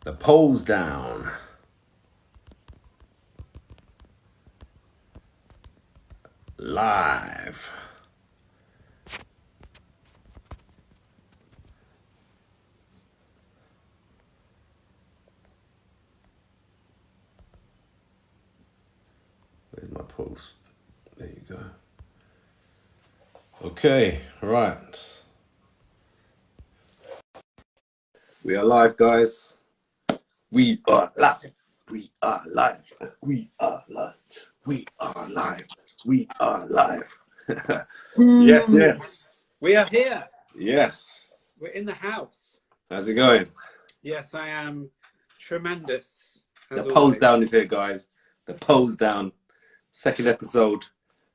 The pole's down. Live. Where's my post? There you go. Okay, right. We are live, guys. We are live. We are live. We are live. We are live. We are live. Yes, yes. We are here. Yes. We're in the house. How's it going? Yes, I am tremendous. The pose down is here, guys. The pose down. Second episode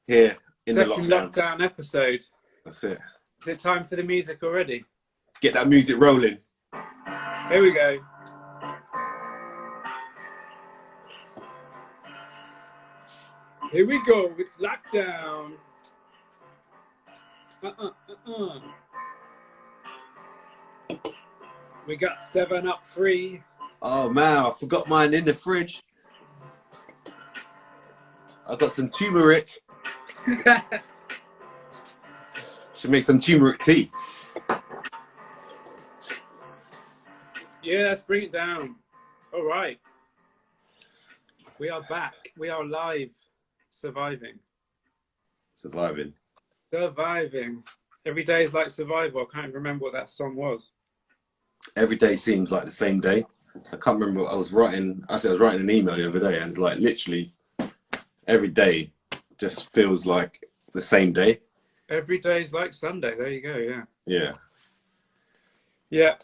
here in the lockdown episode. That's it. Is it time for the music already? Get that music rolling. Here we go. Here we go. It's lockdown. We got 7-Up free. Oh man, I forgot mine in the fridge. I got some turmeric. Should make some turmeric tea. Yeah, let's bring it down. All right. We are back. We are live. Surviving. Surviving. Surviving. Every day is like survival. I can't remember what that song was. Every day seems like the same day. I can't remember what I was writing. I was writing an email the other day, and it's like literally every day just feels like the same day. Every day is like Sunday. There you go. Yeah. Yeah. Yeah.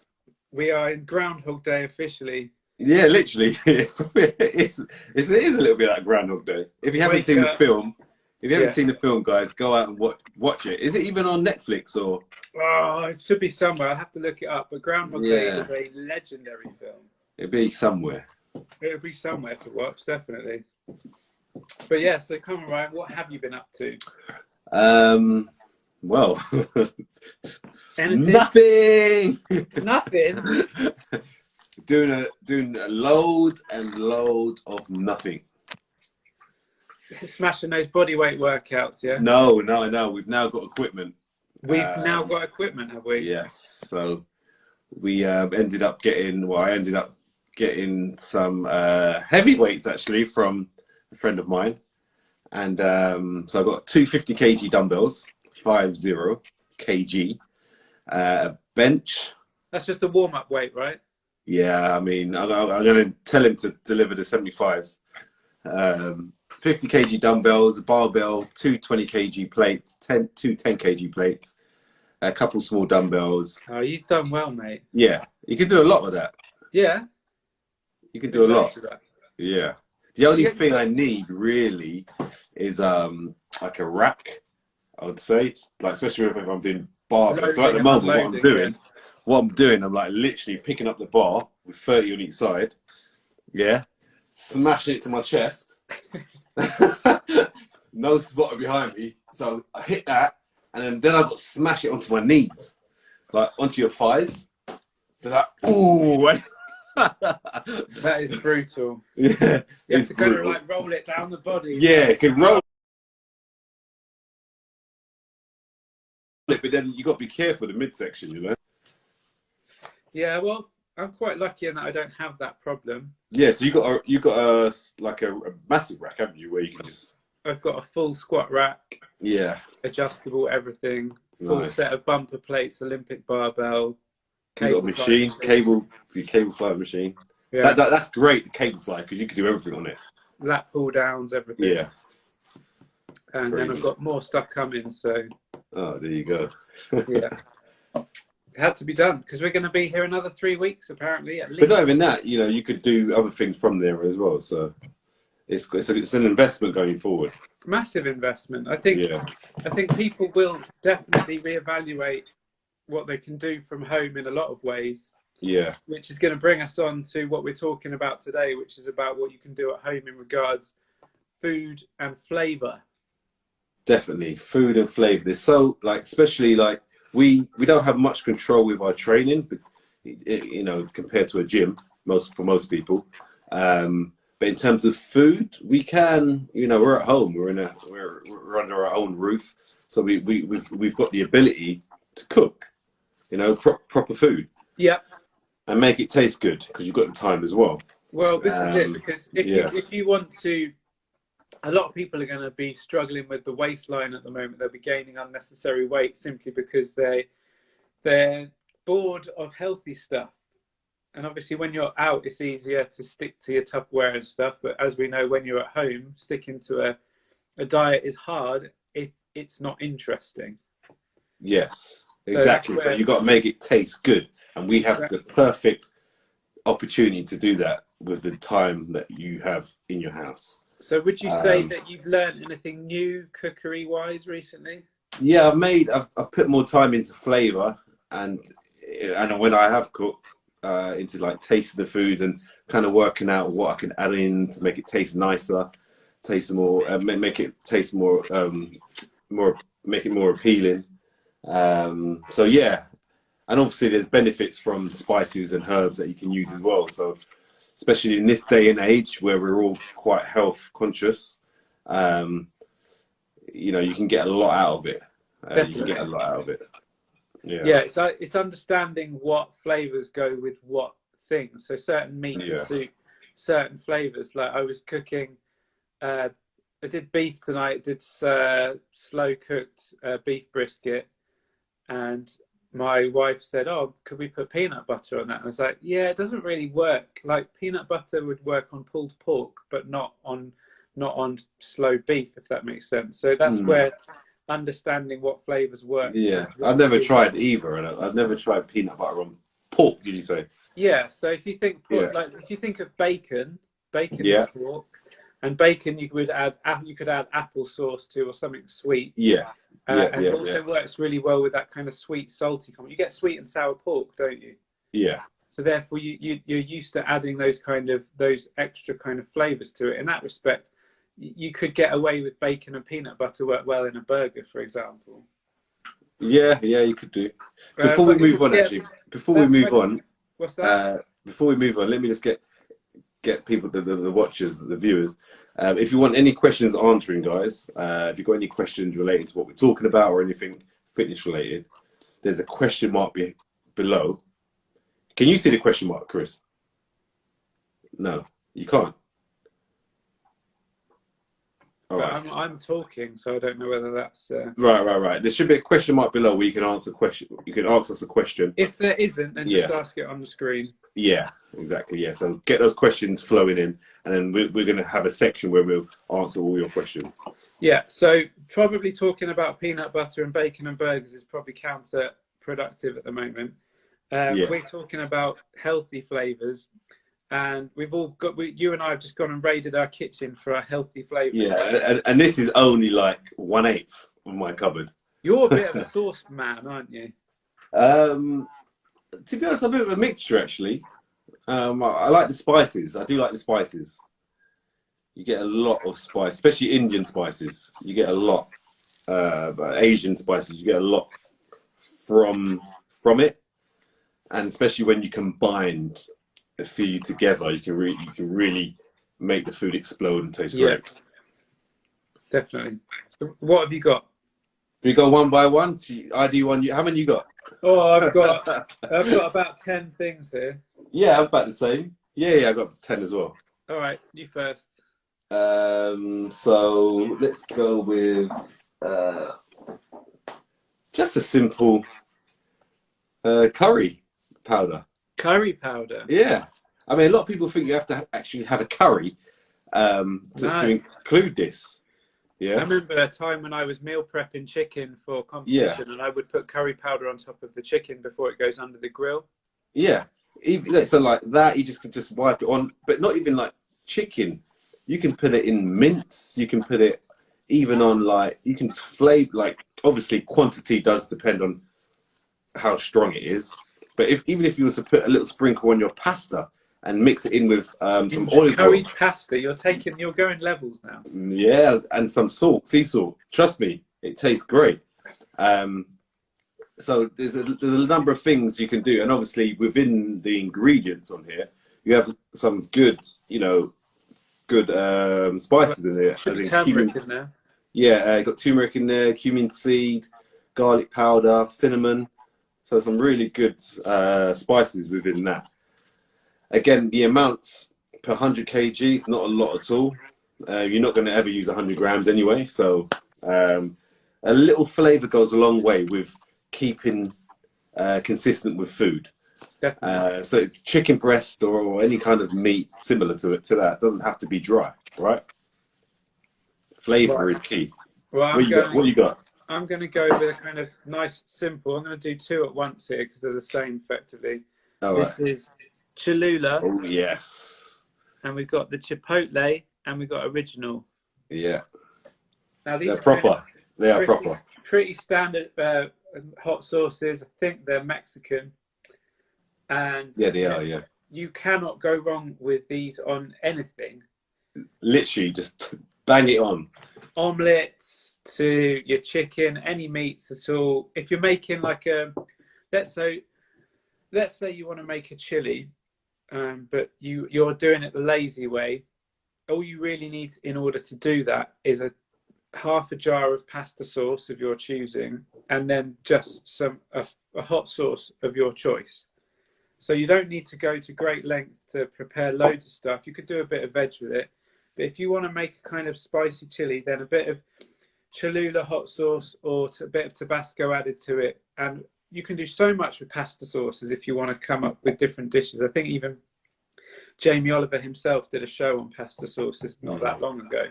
We are in Groundhog Day officially. Yeah, literally. it is a little bit like Groundhog Day. If you haven't seen the film, guys, go out and watch it. Is it even on Netflix or? Oh, it should be somewhere. I'll have to look it up. But Groundhog Day is a legendary film. It'll be somewhere. It'll be somewhere to watch, definitely. But yeah, so come on, Ryan, what have you been up to? Well, Anything? Nothing. Nothing. doing a load of nothing. Smashing those body weight workouts, yeah? No. We've now got equipment. We've now got equipment, have we? Yes. So we ended up getting. Well, I ended up getting some heavyweights actually from a friend of mine, and so I got 250 kg dumbbells, 50 kg, bench. That's just a warm-up weight, right? Yeah, I mean, I'm going to tell him to deliver the 75s. 50 kg dumbbells, a barbell, 20 kg plates, 2 10 kg plates, a couple small dumbbells. Oh, you've done well, mate. Yeah, you can do a lot of that. Yeah. You can do a lot. Yeah. The only thing I need really is like a rack, I would say, like especially if I'm doing barbell. So at the moment, what I'm doing, I'm like literally picking up the bar with 30 on each side. Yeah. Smashing it to my chest. No spotter behind me. So I hit that, and then I've got to smash it onto my knees, like onto your thighs. So that, ooh. That is brutal. Yeah. You have to kind of like roll it down the body. Yeah, it can roll it, but then you got to be careful the midsection, you know. Yeah, well, I'm quite lucky in that I don't have that problem. Yeah, so you got a massive rack, haven't you? Where you can just. I've got a full squat rack. Yeah. Adjustable, everything. Full set of bumper plates, Olympic barbell. You got a machine, cable fly machine. Yeah. That's great, the cable fly, because you can do everything on it. Lat pull downs, everything. Yeah. And then I've got more stuff coming, so. Oh, there you go. Yeah. It had to be done because we're going to be here another 3 weeks, apparently, at least. But not even that, you know, you could do other things from there as well. So it's an investment going forward. Massive investment. I think people will definitely reevaluate what they can do from home in a lot of ways. Yeah. Which is going to bring us on to what we're talking about today, which is about what you can do at home in regards food and flavour. Definitely, food and flavour. There's so especially we don't have much control with our training, but you know, compared to a gym. for most people. But in terms of food, we can, we're at home. We're under our own roof, so we've got the ability to cook, proper food. Yeah. And make it taste good because you've got the time as well. Well, this is it, because if you want to, a lot of people are going to be struggling with the waistline at the moment. They'll be gaining unnecessary weight simply because they're bored of healthy stuff. And obviously, when you're out, it's easier to stick to your Tupperware and stuff. But as we know, when you're at home, sticking to a diet is hard if it's not interesting. Yes, exactly. So you've got to make it taste good. And we have the perfect opportunity to do that with the time that you have in your house. So would you say that you've learned anything new cookery-wise recently? Yeah, I've put more time into flavour, and when I have cooked, into like tasting the food and kind of working out what I can add in to make it taste nicer, taste more, make it taste more, make it more appealing. So yeah, and obviously there's benefits from spices and herbs that you can use as well. So especially in this day and age where we're all quite health conscious, you can get a lot out of it. You can get a lot out of it. Yeah, it's understanding what flavors go with what things. So certain meats suit certain flavors. Like I was cooking, I did beef tonight. Did slow cooked beef brisket, and my wife said, "Oh, could we put peanut butter on that?" And I was like, "Yeah, it doesn't really work. Like peanut butter would work on pulled pork, but not on slow beef, if that makes sense." So that's where understanding what flavors work. Yeah, I've never tried either, and I've never tried peanut butter on pork. Did you say? Yeah. So if you think like if you think of bacon is pork, and bacon you could add applesauce to, or something sweet. And also works really well with that kind of sweet salty comment. You get sweet and sour pork, don't you? Yeah. So therefore you're used to adding those extra kind of flavors to it. In that respect, you could get away with bacon and peanut butter work well in a burger, for example. Yeah, you could do. Before we move on, What's that? Before we move on, let me just get people, the watchers, the viewers. If you want any questions answering, guys, if you've got any questions related to what we're talking about or anything fitness related, there's a question mark below. Can you see the question mark, Chris? No, you can't. All right. I'm talking, so I don't know whether that's right. There should be a question mark below where you can answer question. You can ask us a question. If there isn't, then just ask it on the screen. Yeah, exactly. Yeah, so get those questions flowing in, and then we're going to have a section where we'll answer all your questions. Yeah. So probably talking about peanut butter and bacon and burgers is probably counterproductive at the moment. We're talking about healthy flavors. And we've all got, you and I have just gone and raided our kitchen for our healthy flavours. Yeah, and this is only like 1/8 of my cupboard. You're a bit of a sauce man, aren't you? To be honest, I'm a bit of a mixture, actually. I like the spices. I do like the spices. You get a lot of spice, especially Indian spices. You get a lot. Asian spices, you get a lot from it. And especially when you combine a few together, you can really make the food explode and taste great. Definitely. So what have you got? Do we go one by one? I do one. How many you got? Oh, I've got about 10 things here. Yeah, I'm about the same. Yeah, I got 10 as well. All right, you first. So let's go with just a simple curry powder. Curry powder. Yeah, I mean, a lot of people think you have to actually have a curry to include this. Yeah, I remember a time when I was meal prepping chicken for competition, and I would put curry powder on top of the chicken before it goes under the grill. Yeah, so like that, you just wipe it on, but not even like chicken. You can put it in mince. You can put it even on you can flavor. Like obviously, quantity does depend on how strong it is. But even if you was to put a little sprinkle on your pasta and mix it in with some olive oil. Curried pasta, you're going levels now. Yeah, and some salt, sea salt. Trust me, it tastes great. So there's a number of things you can do, and obviously within the ingredients on here, You have some good, good spices in there. Should As be in turmeric cumin. in there. Yeah, got turmeric in there, cumin seed, garlic powder, cinnamon. So some really good spices within that. Again, the amounts per 100 kg is not a lot at all. You're not going to ever use 100 grams anyway. So a little flavour goes a long way with keeping consistent with food. Definitely. So chicken breast or any kind of meat similar to that doesn't have to be dry, right? Flavour Right. is key. Well, What you got? What you got? I'm going to go with a kind of nice, simple. I'm going to do two at once here because they're the same effectively. All right. This is Cholula, Oh yes. and we've got the Chipotle, and we've got original. Yeah. Now these They're are kind of proper. They are proper. pretty standard hot sauces. I think they're Mexican, and Yeah, they are. Yeah. you cannot go wrong with these on anything. Literally, just bang it on. Omelets to your chicken, any meats at all. If you're making like let's say you want to make a chili, but you're doing it the lazy way. All you really need in order to do that is half a jar of pasta sauce of your choosing, and then just a hot sauce of your choice. So you don't need to go to great length to prepare loads of stuff. You could do a bit of veg with it. But if you want to make a kind of spicy chili, then a bit of Cholula hot sauce or a bit of Tabasco added to it. And you can do so much with pasta sauces if you want to come up with different dishes. I think even Jamie Oliver himself did a show on pasta sauces not that long ago.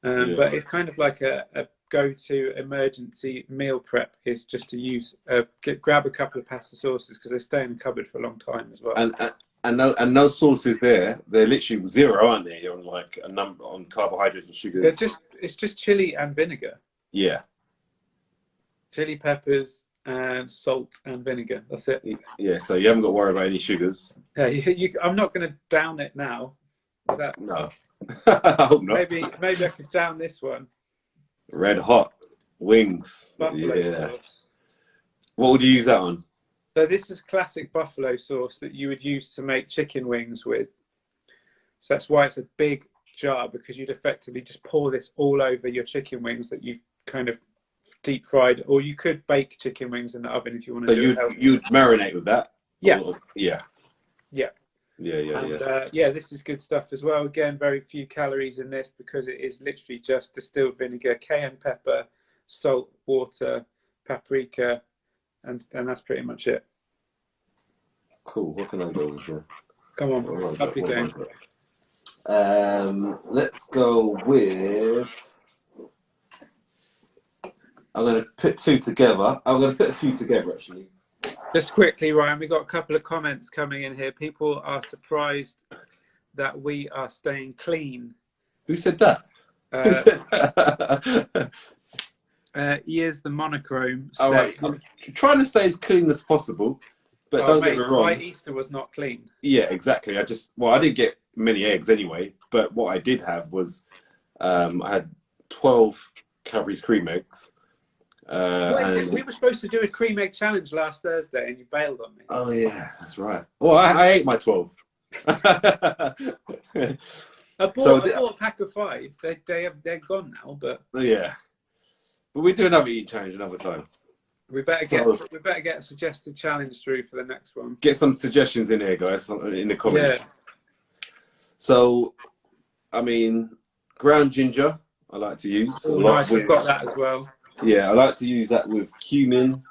But it's kind of like a go-to emergency meal prep is just to use grab a couple of pasta sauces because they stay in the cupboard for a long time as well. And those sauces they're literally zero, aren't they? On like a number on carbohydrates and sugars. It's just chili and vinegar. Yeah. Chili peppers and salt and vinegar. That's it. Yeah. So you haven't got to worry about any sugars. Yeah, I'm not going to down it now. No. I hope not. Maybe I could down this one. Red hot wings. Buffalo sauce. What would you use that on? So this is classic buffalo sauce that you would use to make chicken wings with. So that's why it's a big jar, because you'd effectively just pour this all over your chicken wings that you've kind of deep fried, or you could bake chicken wings in the oven if you want to do it. You'd marinate with that? Yeah. Yeah. This is good stuff as well. Again, very few calories in this because it is literally just distilled vinegar, cayenne pepper, salt, water, paprika, and that's pretty much it. Cool. What can I go with here? Come on, up your game. Let's go with. I'm going to put two together. I'm going to put a few together actually. Just quickly, Ryan, we got a couple of comments coming in here. People are surprised that we are staying clean. Who said that? Who said that? Here's the monochrome. All right, I'm trying to stay as clean as possible, but don't get me wrong. My Easter was not clean. Yeah, exactly. I didn't get many eggs anyway, but what I did have was I had 12 Cadbury's cream eggs. And we were supposed to do a cream egg challenge last Thursday, and you bailed on me. Oh yeah, that's right. Well, I ate my 12. I bought a pack of 5. They're gone now, but yeah. But we do another eating challenge another time. We better get a suggested challenge through for the next one. Get some suggestions in here, guys, in the comments. Yeah. So, I mean, ground ginger, I like to use. Oh, nice, we've got that as well. Yeah, I like to use that with cumin,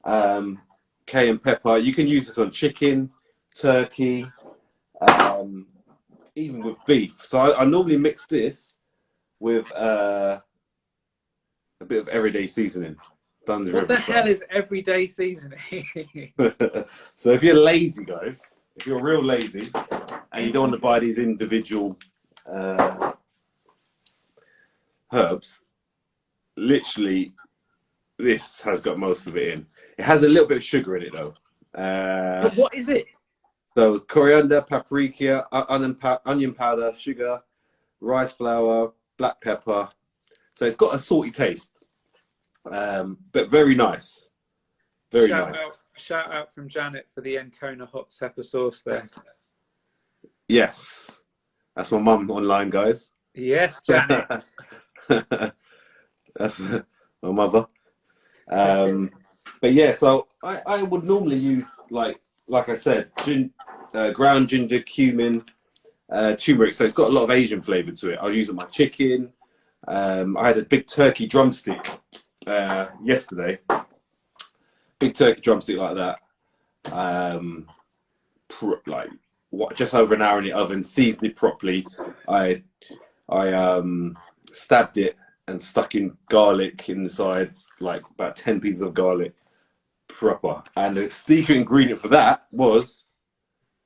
cayenne pepper. You can use this on chicken, turkey, even with beef. So I normally mix this with a bit of everyday seasoning. What the hell is everyday seasoning? So if you're lazy, guys, if you're real lazy and you don't want to buy these individual herbs, literally this has got most of it in. It has a little bit of sugar in it though. But what is it? So coriander, paprika, onion powder, sugar, rice flour, black pepper. So it's got a salty taste, but very nice. Very nice. Shout out from Janet for the Encona hot pepper sauce there. Yes, that's my mum online, guys. Yes, Janet. That's my mother. Condiments. But yeah, so I would normally use like I said, ground ginger, cumin, turmeric. So it's got a lot of Asian flavour to it. I'll use it on my chicken. I had a big turkey drumstick yesterday. Big turkey drumstick like that. Um, like what, just over an hour in the oven, seasoned it properly. I stabbed it and stuck in garlic in the sides, like about 10 pieces of garlic, proper. And the secret ingredient for that was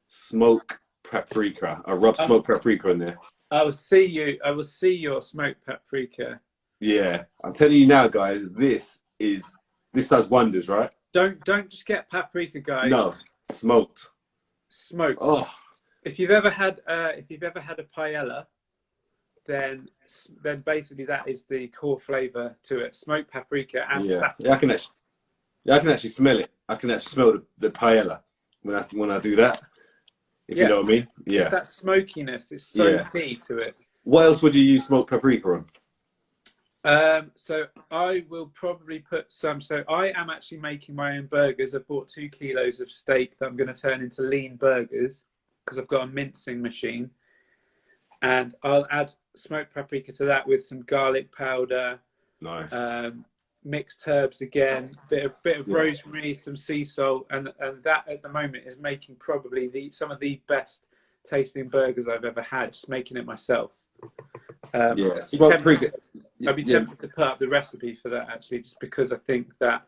smoked paprika. I rubbed smoked paprika in there. I will see you. I will see your smoked paprika. Yeah, I'm telling you now, guys. This does wonders, right? Don't just get paprika, guys. No, smoked. Smoked. Oh, If you've ever had a paella, then basically that is the core flavor to it. Smoked paprika and yeah. saffron. I can actually smell it. I can actually smell the paella when I do that. If you know what I mean. Yeah. It's that smokiness. It's so key to it. What else would you use smoked paprika on? So I will probably put some. So I am actually making my own burgers. I bought 2 kilos of steak that I'm going to turn into lean burgers because I've got a mincing machine. And I'll add smoked paprika to that with some garlic powder. Nice. Mixed herbs again, bit of rosemary, some sea salt, and that at the moment is making probably some of the best tasting burgers I've ever had. Just making it myself. Smoked paprika. I'd be tempted to put up the recipe for that actually, just because I think that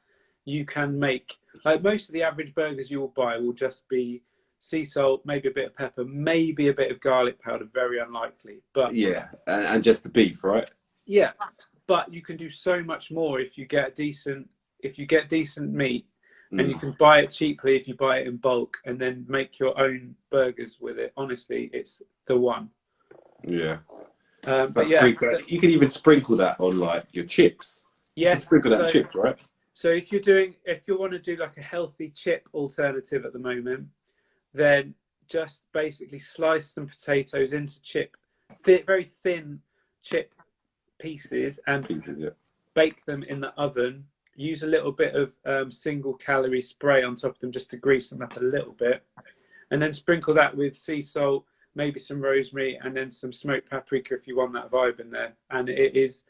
you can make, like, most of the average burgers you will buy will just be sea salt, maybe a bit of pepper, maybe a bit of garlic powder. Very unlikely, but and just the beef, right? Yeah, but you can do so much more if you get decent meat, and you can buy it cheaply if you buy it in bulk, and then make your own burgers with it. Honestly, it's the one. Yeah. But yeah, you can even sprinkle that on like your chips. Yeah, sprinkle that on chips, right? So if you want to do like a healthy chip alternative at the moment, then just basically slice some potatoes into very thin chip pieces and bake them in the oven. Use a little bit of single calorie spray on top of them just to grease them up a little bit, and then sprinkle that with sea salt, maybe some rosemary, and then some smoked paprika if you want that vibe in there. And it is,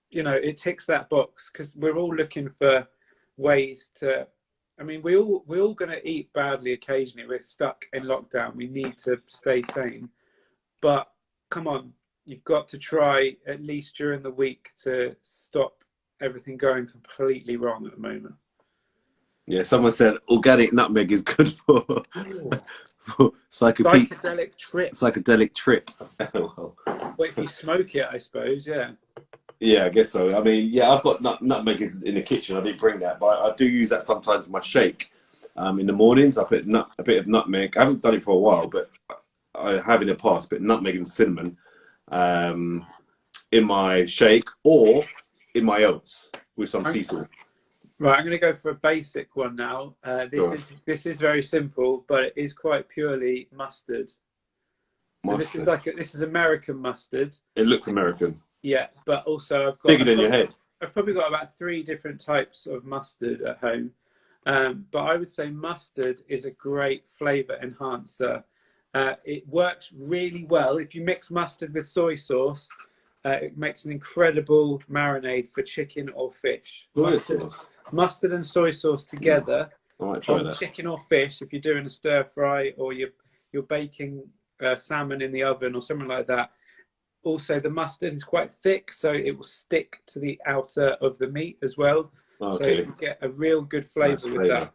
it ticks that box because we're all looking for ways to. I mean, we're all going to eat badly occasionally. We're stuck in lockdown. We need to stay sane, but come on, you've got to try at least during the week to stop everything going completely wrong at the moment. Yeah, someone said organic nutmeg is good for psychedelic trip. Psychedelic trip. Well, if you smoke it, I suppose, yeah. Yeah, I guess so. I mean, yeah, I've got nutmeg in the kitchen. I didn't bring that, but I do use that sometimes in my shake. In the mornings, I put a bit of nutmeg. I haven't done it for a while, but I have in the past. But nutmeg and cinnamon in my shake or in my oats with some sea salt. Right, I'm going to go for a basic one now. This is very simple, but it is quite purely mustard. So this is American mustard. It looks American. Yeah, but also I've got bigger than your head. I've probably got about 3 different types of mustard at home. But I would say mustard is a great flavour enhancer. It works really well if you mix mustard with soy sauce. It makes an incredible marinade for chicken or fish. Mustard and soy sauce together on chicken or fish. If you're doing a stir fry or you're baking salmon in the oven or something like that. Also, the mustard is quite thick, so it will stick to the outer of the meat as well. Okay. So you get a real good flavour with that.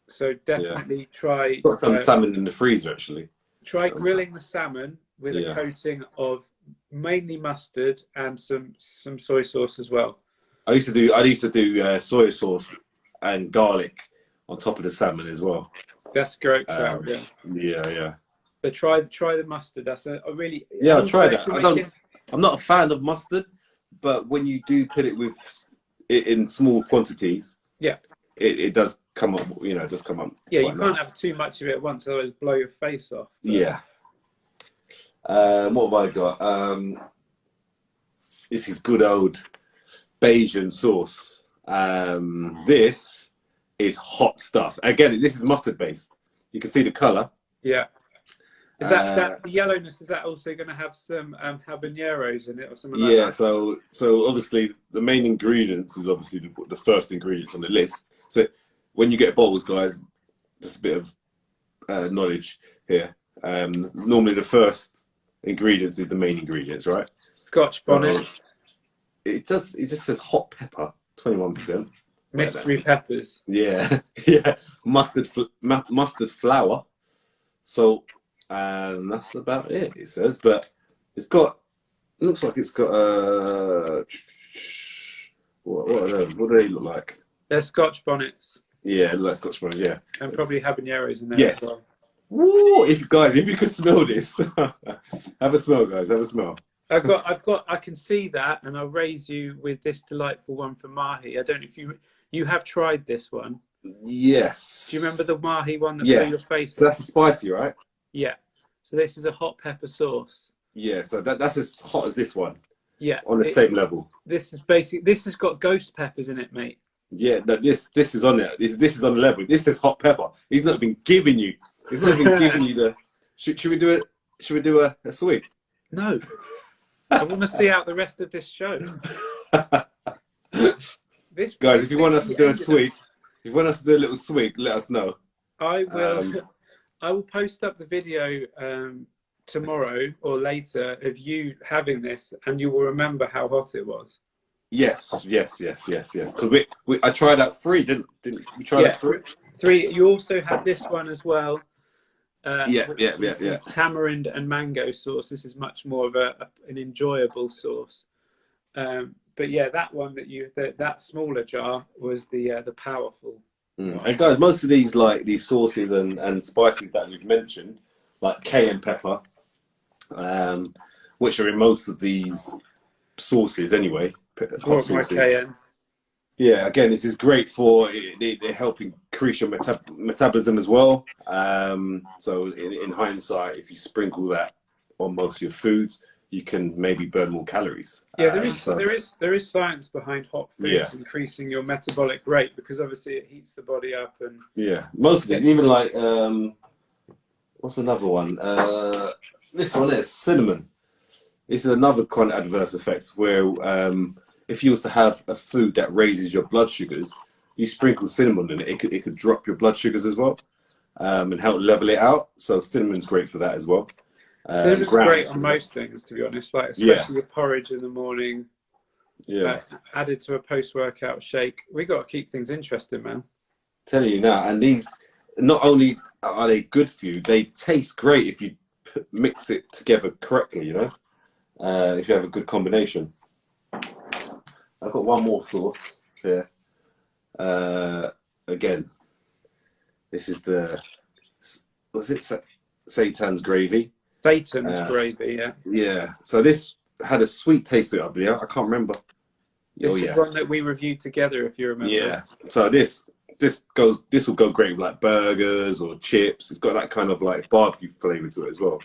So definitely try. Got some salmon in the freezer actually. Try grilling the salmon with a coating of mainly mustard and some soy sauce as well. I used to do soy sauce and garlic on top of the salmon as well. That's great. Yeah. But try the mustard. That's a really I'll try that. I'm not a fan of mustard, but when you do put it in small quantities, it does come up. It does come up. Yeah, you can't have too much of it at once, otherwise blow your face off. Yeah. What have I got? This is good old Bayesian sauce. This is hot stuff. Again, this is mustard based. You can see the color. Yeah. Is that the yellowness? Is that also going to have some habaneros in it or something like that? Yeah. So obviously the main ingredients is obviously the first ingredients on the list. So when you get bowls, guys, just a bit of knowledge here. Normally the first ingredients is the main ingredients, right? Scotch bonnet. It just says hot pepper, 21%. Mystery peppers. Yeah, yeah. Mustard flour, salt, and that's about it. It says, but it looks like it's got what are those? What do they look like? They're Scotch bonnets. Yeah, like Scotch bonnet. Yeah, and probably habaneros in there as well. Woo! If you could smell this, have a smell, guys. Have a smell. I can see that, and I'll raise you with this delightful one for mahi. I don't know if you have tried this one. Yes. Do you remember the mahi one that blew your face? So that's spicy, right? Yeah. So this is a hot pepper sauce. Yeah. So that's as hot as this one. Yeah. On the same level. This has got ghost peppers in it, mate. Yeah. No, this is on it. This is on the level. This is hot pepper. He's not been giving you. He's not even giving you the. Should we do it? Should we do a sweep? No. I want to see out the rest of this show. Guys, if you want us to do a sweep, if you want us to do a little sweep, let us know. I will post up the video tomorrow or later of you having this, and you will remember how hot it was. Yes. Because I tried out 3, didn't we? Try out 3. 3. You also had this one as well. Yeah. Tamarind and mango sauce. This is much more of an enjoyable sauce. But yeah, that one that smaller jar was the powerful. And guys, most of these these sauces and spices that we've mentioned, like cayenne pepper, which are in most of these sauces anyway, hot sauces. Yeah, again, this is great for they help increase your metabolism as well. So in hindsight, if you sprinkle that on most of your foods, you can maybe burn more calories. Yeah, there is science behind hot foods increasing your metabolic rate, because obviously it heats the body up and most of it. Even like what's another one? This one is cinnamon. This is another kind of adverse effect where if you was to have a food that raises your blood sugars, you sprinkle cinnamon in it. It could drop your blood sugars as well, and help level it out. So cinnamon's great for that as well. Cinnamon's great on most things, to be honest. Like especially with porridge in the morning. Yeah. Added to a post-workout shake. We got to keep things interesting, man. Telling you now, and these not only are they good for you, they taste great if you mix it together correctly. You know, if you have a good combination. I've got one more sauce here. Again, this is Satan's gravy. Satan's gravy, yeah. Yeah. So this had a sweet taste to it, I believe. I can't remember. This is one that we reviewed together, if you remember. Yeah. So this will go great with like burgers or chips. It's got that kind of like barbecue flavour to it as well.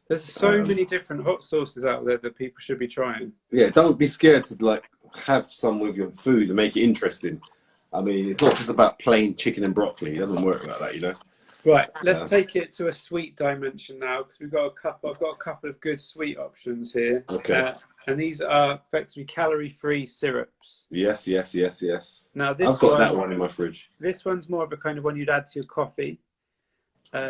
There's so many different hot sauces out there that people should be trying. Yeah, don't be scared to like have some with your food and make it interesting. I mean, it's not just about plain chicken and broccoli. It doesn't work like that, you know. Right, let's take it to a sweet dimension now, because I've got a couple of good sweet options here. Okay. And these are effectively calorie-free syrups. Yes. Now I've got that one in my fridge. This one's more of a kind of one you'd add to your coffee.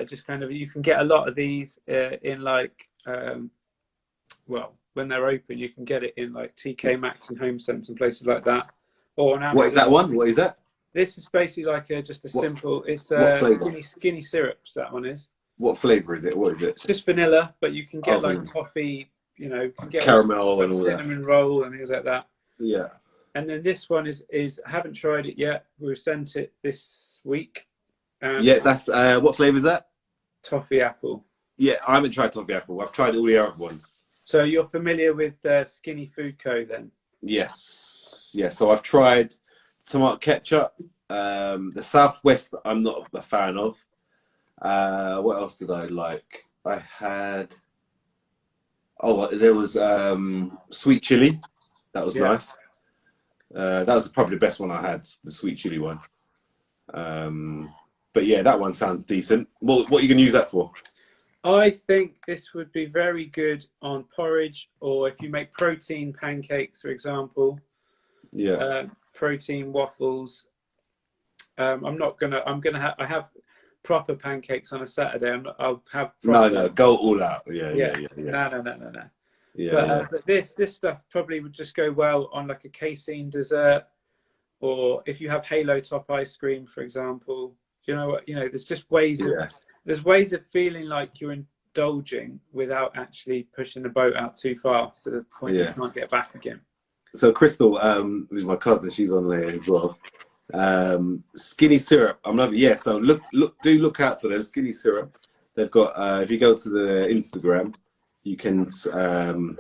Just kind of, you can get a lot of these in like, when they're open, you can get it in like TK Maxx and Home Sense and places like that. Or on Amazon. What is that one? What is that? This is basically like just a simple. It's skinny syrups. That one is. What flavour is it? What is it? It's just vanilla, but you can get like toffee. You know, you can get caramel and all cinnamon roll and things like that. Yeah. And then this one is I haven't tried it yet. We were sent it this week. Yeah, that's what flavour is that? Toffee apple. Yeah, I haven't tried toffee apple. I've tried all the other ones. So you're familiar with Skinny Food Co. then? Yes. So I've tried tomato ketchup. The Southwest, I'm not a fan of. What else did I like? I had Oh, there was sweet chili. That was Yeah. nice. That was probably the best one I had, the sweet chili one. But yeah, that one sounds decent. What are you gonna use that for? I think this would be very good on porridge, or if you make protein pancakes, for example, Yeah. protein waffles. I have proper pancakes on a Saturday. I'll have No, proper. no, go all out. Yeah, yeah, Yeah. yeah, yeah, No, no, no, no, no. yeah, yeah. But this stuff probably would just go well on like a casein dessert, or if you have Halo Top ice cream, for example. You know what? You know, Yeah. there's ways of feeling like you're indulging without actually pushing the boat out too far to the point you Yeah. can't get back again. So Crystal, who's my cousin, she's on there as well. Skinny syrup. I'm loving. Yeah. So do look out for them. Skinny syrup. They've got. If you go to the Instagram, you can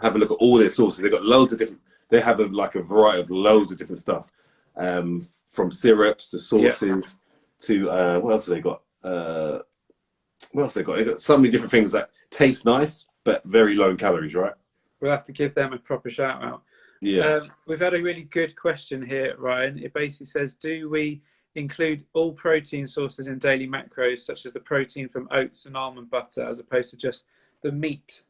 have a look at all their sauces. They've got loads of different. They have like a variety of loads of different stuff, from syrups to Yeah, sauces to what else have they got? What else they got? They got so many different things that taste nice but very low in calories, right? we'll have to give them a proper shout out. Yeah. We've had a really good question here, Ryan. It basically says, do we include all protein sources in daily macros, such as the protein from oats and almond butter, as opposed to just the meat,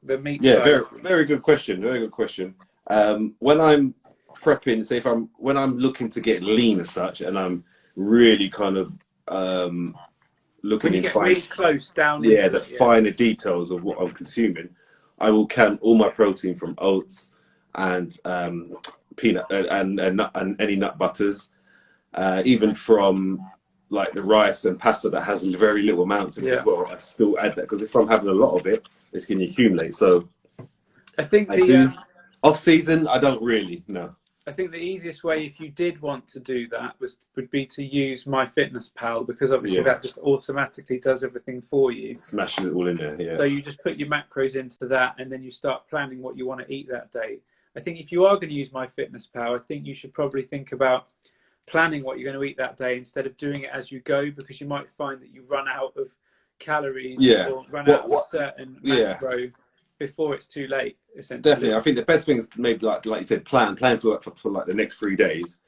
the meat Yeah, side? very good question. Very good question. When I'm prepping, say if I'm when I'm looking to get lean as such, and I'm really kind of looking When you in get fine, really close down yeah, into the it, yeah. finer details of what I'm consuming, I will count all my protein from oats and peanut and any nut butters, even from like the rice and pasta that has very little amounts in it as Yeah. well. I still add that because if I'm having a lot of it, it's going to accumulate. So I think I the do. Off season, I don't really no. I think the easiest way, if you did want to do that, would be to use MyFitnessPal, because obviously Yeah, that just automatically does everything for you. smashing it all in there. Yeah, So you just put your macros into that, and then you start planning what you want to eat that day. I think if you are going to use MyFitnessPal, I think you should probably think about planning what you're going to eat that day instead of doing it as you go, because you might find that you run out of calories yeah. or run out of a What? certain Yeah, macro before it's too late, essentially. definitely. I think the best thing is maybe like you said, plan for like the next 3 days,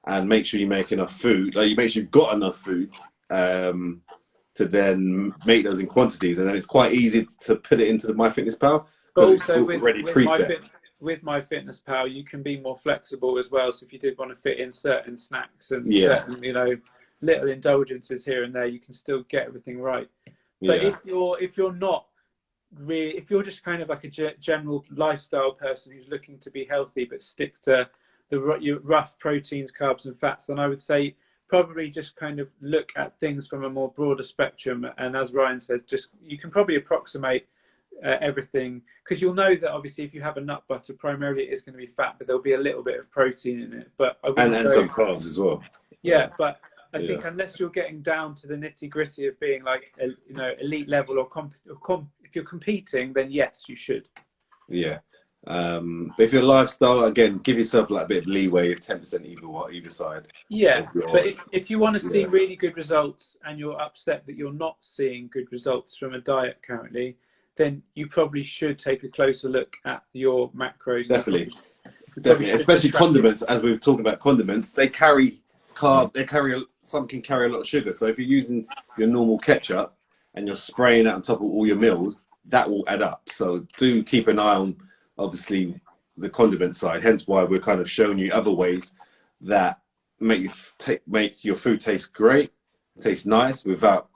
and make sure you make enough food. Like you make sure you've got enough food. To then make those in quantities, and then it's quite easy to put it into the MyFitnessPal But because it's also already preset. with MyFitnessPal, you can be more flexible as well. So if you did want to fit in certain snacks and Yeah, certain, little indulgences here and there, you can still get everything right. But yeah, if you're not really, if you're just kind of like a general lifestyle person who's looking to be healthy but stick to your rough proteins, carbs, and fats, then I would say probably just kind of look at things from a more broader spectrum. And as Ryan said, just you can probably approximate everything, because you'll know that obviously if you have a nut butter, primarily it is going to be fat, but there'll be a little bit of protein in it. But I wouldn't and some carbs as well. yeah, but I Yeah, think unless you're getting down to the nitty gritty of being like elite level or if you're competing, then yes, you should. yeah. But if your lifestyle, again, give yourself like a bit of leeway of 10% either side Yeah, of your. but if you want to see Yeah, really good results and you're upset that you're not seeing good results from a diet currently, then you probably should take a closer look at your macros. definitely, You probably definitely. should Especially just track it. condiments, as we've talked about condiments, they carry they carry some can carry a lot of sugar. So if you're using your normal ketchup and you're spraying it on top of all your meals, that will add up. So do keep an eye on, obviously, the condiment side. Hence why we're kind of showing you other ways that make your food taste great, taste nice without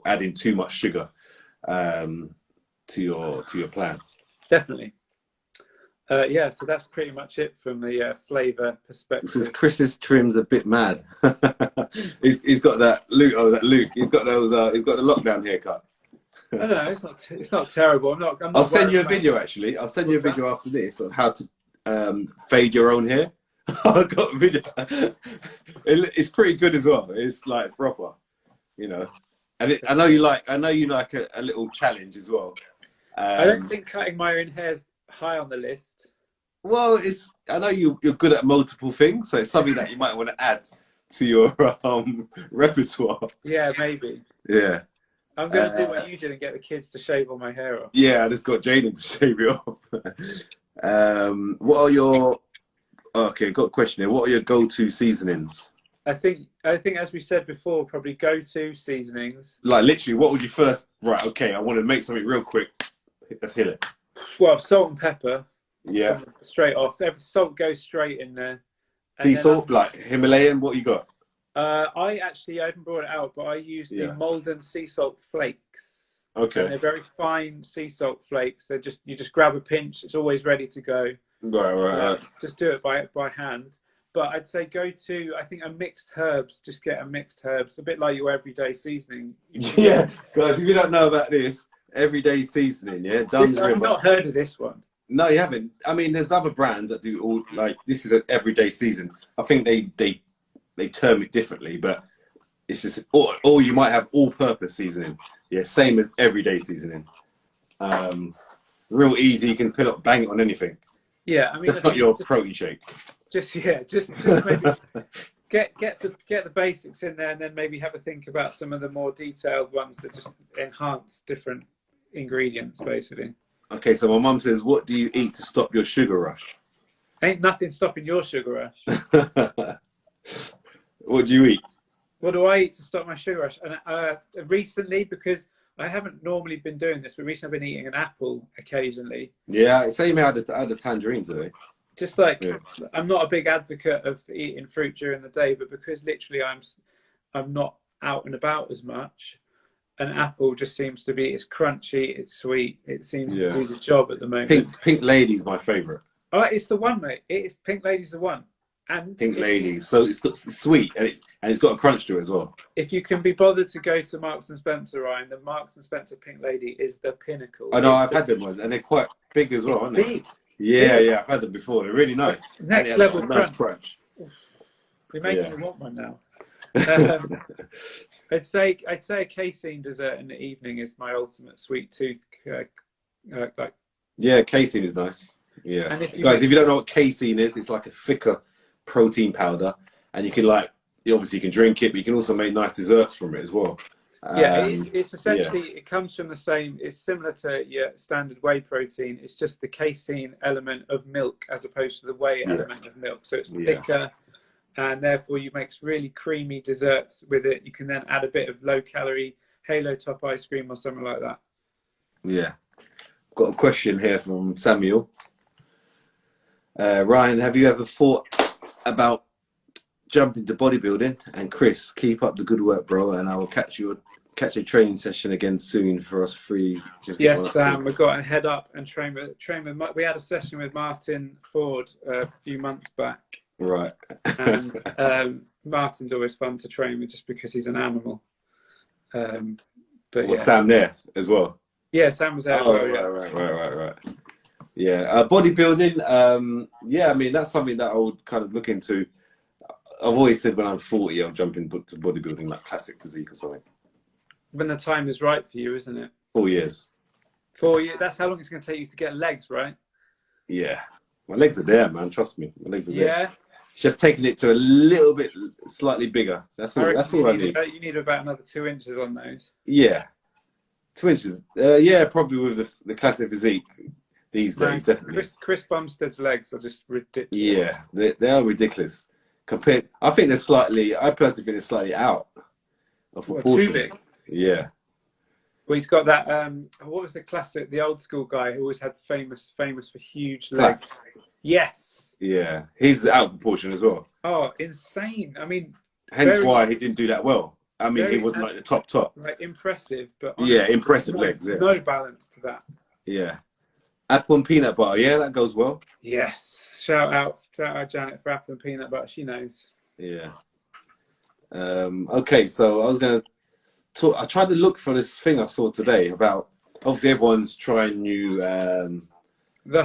adding too much sugar to your plan. Definitely. Yeah, so that's pretty much it from the flavor Since perspective. Chris's trim's a bit mad. he's got that Luke. Oh, that Luke. He's got those. He's got the lockdown haircut. I don't know. It's not terrible. I'm I'll not send worried you a about it. video. Actually, I'll send you a What's that? video after this on how to fade your own hair. I've got a video. It's pretty good as well. It's like proper, And I know you like. I know you like a little challenge as well. I don't think cutting my own hair is high on the list. Well, I know you're good at multiple things, so it's something that you might want to add to your repertoire. Yeah, maybe. Yeah. I'm going to do what you did and get the kids to shave all my hair off. Yeah, I just got Jaden to shave it off. What are your... Okay, got a question here. What are your go-to seasonings? I think as we said before, probably go-to seasonings. Like literally, what would you first... Right, okay, I want to make something real quick. Let's hit it. Well, salt and pepper. Yeah. Straight off. Salt goes straight in there. Sea salt, like Himalayan, what you got? I haven't brought it out, but I use the Malden sea salt flakes. Okay. And they're very fine sea salt flakes. You just grab a pinch. It's always ready to go. Right. Just do it by hand. But I'd say I think a mixed herbs. Just get a mixed herbs, a bit like your everyday seasoning. Yeah, guys, if you don't know about this, everyday seasoning, yeah, I've not heard of this one. No, you haven't. I mean, there's other brands that do all like this is an everyday season. I think they term it differently, but it's just or you might have all-purpose seasoning. Yeah, same as everyday seasoning. Real easy. You can bang it on anything. Yeah, I mean, that's not your protein shake. Just maybe get the basics in there, and then maybe have a think about some of the more detailed ones that just enhance different ingredients, basically. Okay, so my mum says, "What do you eat to stop your sugar rush?" Ain't nothing stopping your sugar rush. What do you eat? What do I eat to stop my sugar rush? And recently, because I haven't normally been doing this, but recently I've been eating an apple occasionally. Yeah, same here. I had a tangerine today. Just like I'm not a big advocate of eating fruit during the day, but because literally I'm not out and about as much, an apple just seems to be, it's crunchy, it's sweet, it seems to do the job at the moment. Pink Lady's my favourite. Oh, it's the one, mate. It is Pink Lady's the one. And Pink Lady. So it's got sweet and it's got a crunch to it as well. If you can be bothered to go to Marks and Spencer, Ryan, the Marks and Spencer Pink Lady is the pinnacle. I know, I've had them ones and they're quite big as well, aren't they? Yeah, I've had them before. They're really nice. Next level crunch. You're making me want one now. I'd say a casein dessert in the evening is my ultimate sweet tooth. Yeah, casein is nice. Yeah, and if guys, if you don't know what casein is, it's like a thicker protein powder, and you can obviously you can drink it, but you can also make nice desserts from it as well. Yeah, it's essentially it comes from the same. It's similar to your standard whey protein. It's just the casein element of milk as opposed to the whey element of milk. So it's thicker. And therefore you make really creamy desserts with it. You can then add a bit of low-calorie Halo Top ice cream or something like that. Yeah. Got a question here from Samuel. Ryan, have you ever thought about jumping to bodybuilding? And Chris, keep up the good work, bro, and I will catch a training session again soon for us free. Yes, Sam, we've got to head up and train with. We had a session with Martin Ford a few months back. Right. And Martin's always fun to train with just because he's an animal. But Sam there as well? Yeah, Sam was there. Right. Yeah, bodybuilding. Yeah, I mean, that's something that I would kind of look into. I've always said when I'm 40, I'll jump into bodybuilding, like classic physique or something. When the time is right for you, isn't it? 4 years. 4 years. That's how long it's going to take you to get legs, right? Yeah. My legs are there, man. Trust me. My legs are there. Yeah. It's just taking it to a little bit, slightly bigger. That's all I need. You need about another 2 inches on those. Yeah. 2 inches. Yeah, probably with the classic physique these days, definitely. Chris Bumstead's legs are just ridiculous. Yeah, they are ridiculous. I personally think they're slightly out of proportion. Too big? Yeah. Well, he's got that, what was the classic, the old school guy who always had famous for huge legs. Flats. Yes. Yeah, he's out of proportion as well. Oh, insane. I mean. Hence why he didn't do that well. I mean, he wasn't like the top. Like impressive, but. Yeah, impressive legs. Yeah. No balance to that. Yeah. Apple and peanut butter. Yeah, that goes well. Yes. Shout out Janet for apple and peanut butter. She knows. Yeah. Okay, so I was going to talk. I tried to look for this thing I saw today about. Obviously, everyone's trying new the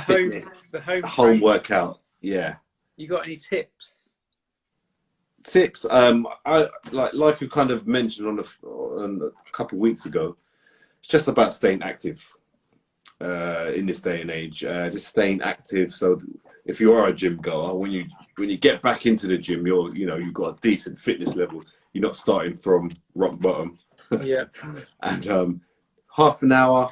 home workout. Yeah. You got any tips? Tips. I like you kind of mentioned on a couple of weeks ago. It's just about staying active in this day and age. Just staying active. So if you are a gym goer, when you get back into the gym, you've got a decent fitness level. You're not starting from rock bottom. Yeah. And half an hour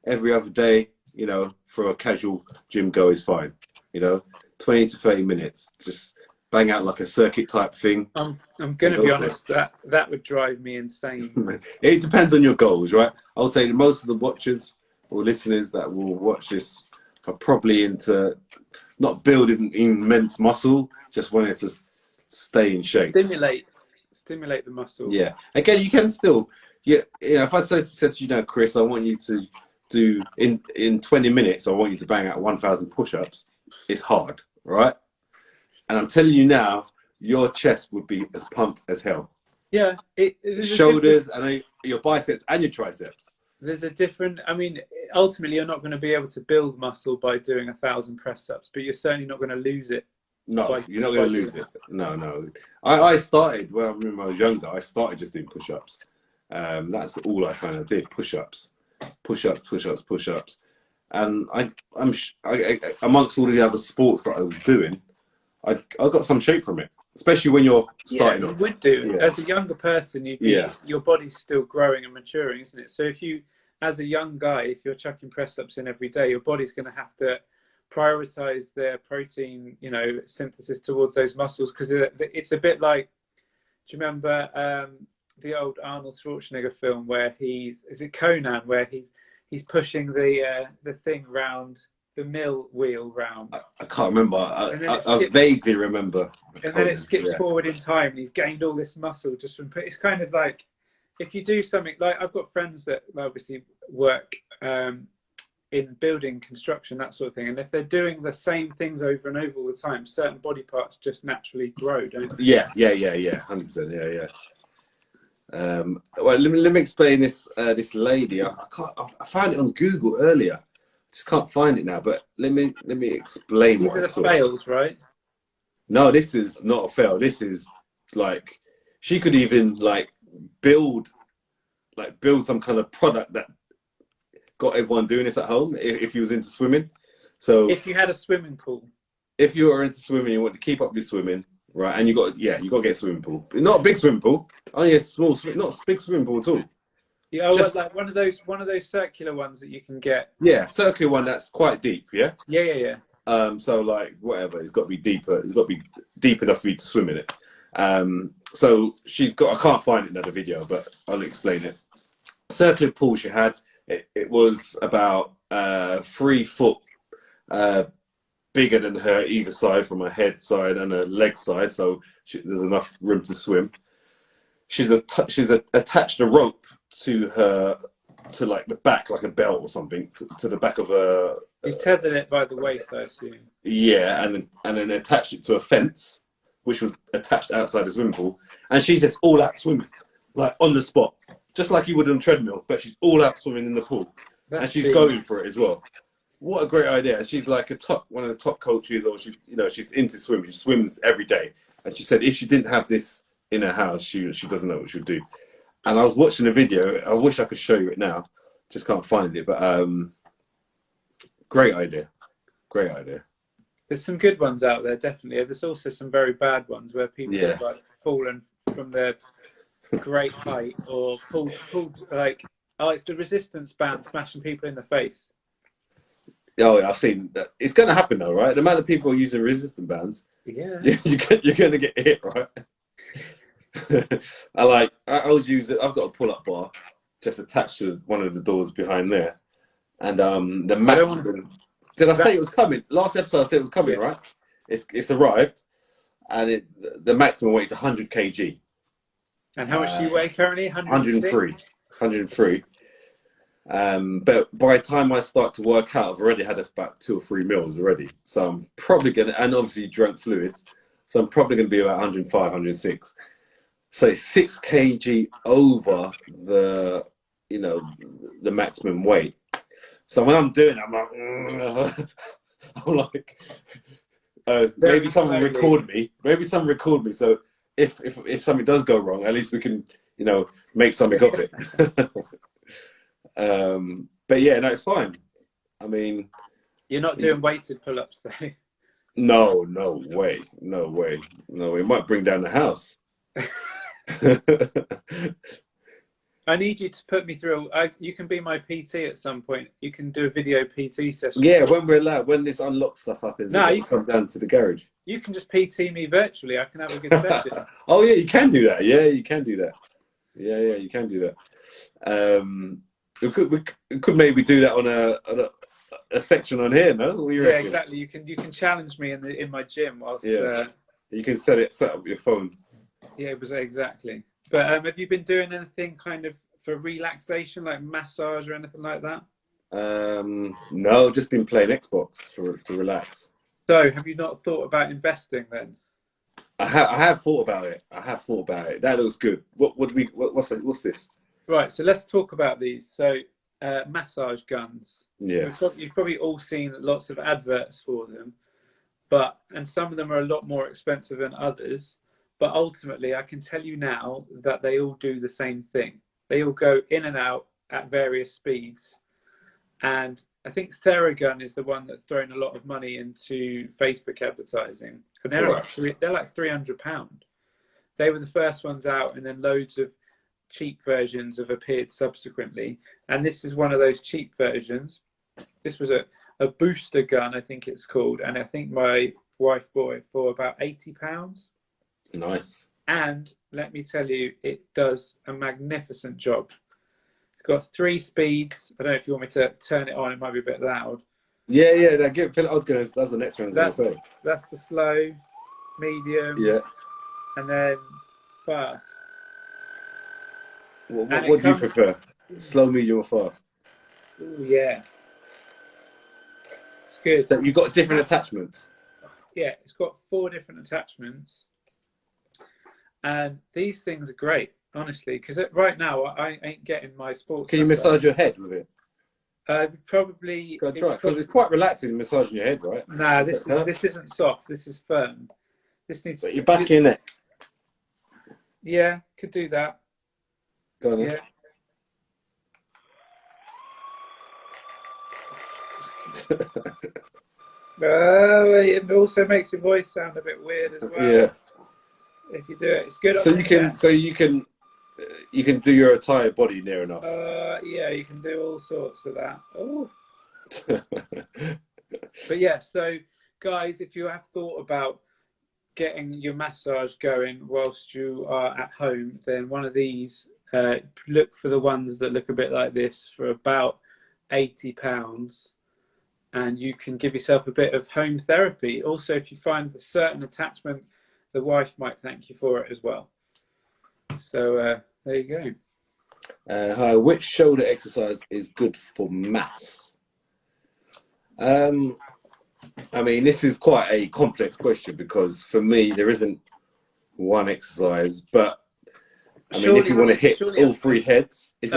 every other day, you know, for a casual gym go is fine. You know, 20 to 30 minutes, just bang out like a circuit type thing I'm and gonna go be for it. honest, that would drive me insane. It depends on your goals, right? I would say that most of the watchers or listeners that will watch this are probably into not building immense muscle, just wanting to stay in shape. Stimulate the muscle. Yeah. Again, you can still, yeah. You know, if I said to you now, Chris, I want you to do in 20 minutes, I want you to bang out 1,000 push-ups. It's hard, right? And I'm telling you now, your chest would be as pumped as hell. Yeah, there's a different. Shoulders and your biceps and your triceps. There's a different. I mean, ultimately, you're not going to be able to build muscle by doing 1,000 press ups, but you're certainly not going to lose it No, by you're not going by to doing lose it. that. No, no. I started when I was younger. I started just doing push-ups. That's all I kind of did: push-ups, push-ups, push-ups, push-ups. And amongst all the other sports that I was doing, I got some shape from it, especially when you're Yeah, starting you off. would do. Yeah, As a younger person, yeah, your body's still growing and maturing, isn't it? So if you, as a young guy, if you're chucking press ups in every day, your body's going to have to prioritize their protein, synthesis towards those muscles because it's a bit like. Do you remember the old Arnold Schwarzenegger film where is it Conan, where he's pushing the thing round the mill wheel round, I can't remember. and then I vaguely remember it Conan. skips Yeah, forward in time, and he's gained all this muscle just from. It's kind of like if you do something like I've got friends that obviously work in building, construction, that sort of thing, and if they're doing the same things over and over all the time, certain body parts just naturally grow, don't they? yeah, yeah, yeah, yeah, 100%. Yeah, yeah. Well, let me explain this. This lady, I can't. I found it on Google earlier. Just can't find it now. But let me explain These what are I the saw. fails, right? No, this is not a fail. This is like she could even build build some kind of product that got everyone doing this at home if you was into swimming. So If you had a swimming pool. if you are into swimming, you want to keep up your swimming, right? And you got to get a swimming pool. Not a big swimming pool, only a small, not a big swimming pool at all. Yeah, Just like one of those circular ones that you can get. yeah, circular one that's quite deep. Yeah. Yeah, yeah, yeah. So whatever, it's got to be deeper. It's got to be deep enough for you to swim in it. So she's got. I can't find it in the video, but I'll explain it. Circular pool she had. It was about 3 foot bigger than her either side, from her head side and her leg side. So there's enough room to swim. She's attached a rope to her like the back, like a belt or something, to the back of her. He's tethered it by the waist, I assume. Yeah, and then attached it to a fence, which was attached outside the swimming pool. And she's just all out swimming, like on the spot, just like you would on a treadmill. But she's all out swimming in the pool, and That's she's big. going for it as well. What a great idea! She's like one of the top coaches, or she's into swimming. She swims every day, and she said if she didn't have this in her house, she doesn't know what she would do. And I was watching the video. I wish I could show you it now. Just can't find it. But great idea. Great idea. There's some good ones out there, definitely. There's also some very bad ones where people have fallen from their great height or pulled it's the resistance band smashing people in the face. Oh, yeah, I've seen that. It's going to happen though, right? The amount of people using resistance bands, Yeah. you're going to get hit, right? I always use it. I've got a pull-up bar just attached to one of the doors behind there, and the maximum. Did I say it was coming? Last episode I said it was coming, right? It's arrived, and the maximum weight is 100 kg. And how much do you weigh currently? 103. 103. But by the time I start to work out, I've already had about 2 or 3 meals already. So I'm probably going to, and obviously drunk fluids. So I'm probably going to be about 105, 106. So it's 6 kg over the maximum weight. So when I'm doing it, I'm like, maybe someone record me. Maybe someone record me. So if something does go wrong, at least we can, make something of it. But yeah, no, it's fine. I mean, you're not doing weighted pull-ups though. No way. It might bring down the house. I need you to put me through. You can be my PT at some point. You can do a video PT session. Yeah, when we're allowed, when this unlock stuff happens, No, you come down to the garage. You can just PT me virtually. I can have a good session. Oh yeah, you can do that. Yeah, you can do that. Yeah, you can do that. We could maybe do that on a section on here, no? What do you reckon? Exactly. You can challenge me in my gym whilst. You can set up your phone. Yeah, exactly. But have you been doing anything kind of for relaxation, like massage or anything like that? No, just been playing Xbox to relax. So, have you not thought about investing then? I have thought about it. That looks good. What's this? Right. So let's talk about these. So, massage guns. Yes. You've probably all seen lots of adverts for them, and some of them are a lot more expensive than others. But ultimately, I can tell you now that they all do the same thing. They all go in and out at various speeds. And I think Theragun is the one that's thrown a lot of money into Facebook advertising. And they're like £300. They were the first ones out, and then loads of cheap versions have appeared subsequently. And this is one of those cheap versions. This was a booster gun, I think it's called. And I think my wife bought it for about £80. Nice. And let me tell you, it does a magnificent job. It's got 3 speeds. I don't know if you want me to turn it on. It might be a bit loud. Yeah. That's the next one I was going to say. That's the slow, medium. Yeah. And then fast. What do you prefer? Slow, medium, or fast? Oh yeah. It's good. So you've got different attachments? Yeah, it's got 4 different attachments. And these things are great, honestly, because right now I ain't getting my sports. Can you massage your head with it? Probably. Go try, because it's quite relaxing massaging your head, right? Nah, this isn't soft. This is firm. This needs. But your back of your neck. Yeah, could do that. Go on. Yeah. It also makes your voice sound a bit weird as well. Yeah. If you do it, it's good. So you can do your entire body near enough. Yeah, you can do all sorts of that. Oh. But yeah, so guys, if you have thought about getting your massage going whilst you are at home, then one of these, look for the ones that look a bit like this for about £80. And you can give yourself a bit of home therapy. Also, if you find a certain attachment, the wife might thank you for it as well. So there you go. Hi, which shoulder exercise is good for mass? I mean, this is quite a complex question because for me, there isn't one exercise, but I mean, if you want to hit all 3 heads, the